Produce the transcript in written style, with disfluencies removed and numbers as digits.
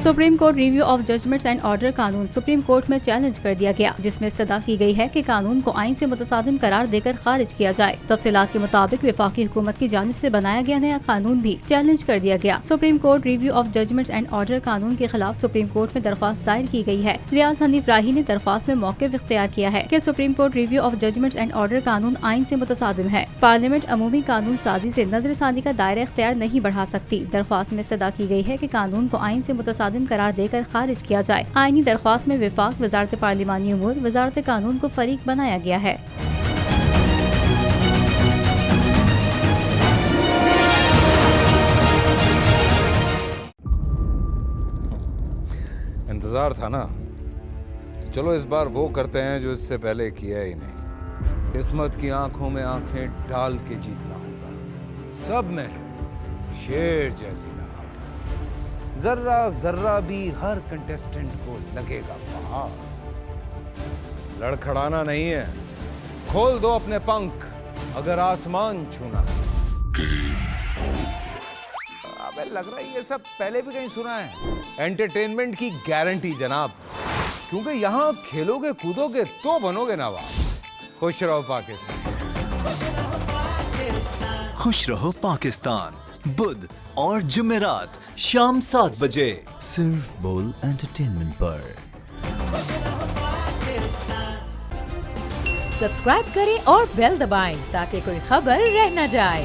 Supreme Court review of judgments and order कानून Supreme Court में challenge कर दिया गया, जिसमें इस्तदा की गई है कि कानून को आइन से मुतसादिम करार देकर खारिज किया जाए। तफसीलात के मुताबिक वफाकी हुकूमत की जानिब से बनाया गया नया कानून भी चैलेंज कर दिया गया। Supreme Court review of judgments and order कानून के खिलाफ सुप्रीम कोर्ट में दरख्वास्त दायर की गई है। रियाज हनीफ राही ने दरख्वास्त में मौक़िफ़ इख्तियार किया है कि Supreme Court review of judgments and order कानून आइन से मुतसादिम है। पार्लियामेंट अमूमी कानून साजी से नजरसानी का दायरा इख्तियार नहीं बढ़ा सकती। दरख्वास्त में इस्तदा की गई है कि कानून को आइन से मुतसादिम करार देकर खारिज किया जाए। आईनी दरख्वास्त में विफाक, वजारत पार्लिमानी उमूर, वजारत कानून को फरीक बनाया गया है। इंतजार था ना, चलो इस बार वो करते हैं जो इससे पहले किया ही नहीं। किस्मत की आंखों में आंखें डाल के जीतना होगा। सब में शेर जैसी राह, जर्रा जर्रा भी हर कंटेस्टेंट को लगेगा पहाड़। लड़खड़ाना नहीं है, खोल दो अपने पंख अगर आसमान छूना है। अबे लग रहा है ये सब पहले भी कहीं सुना है। एंटरटेनमेंट की गारंटी जनाब, क्योंकि यहाँ खेलोगे कूदोगे तो बनोगे नवाब। खुश रहो पाकिस्तान। खुश रहो पाकिस्तान, बुध और जुमेरात शाम 7 बजे सिर्फ बोल एंटरटेनमेंट पर। सब्सक्राइब करें और बेल दबाएं ताकि कोई खबर रह न जाए।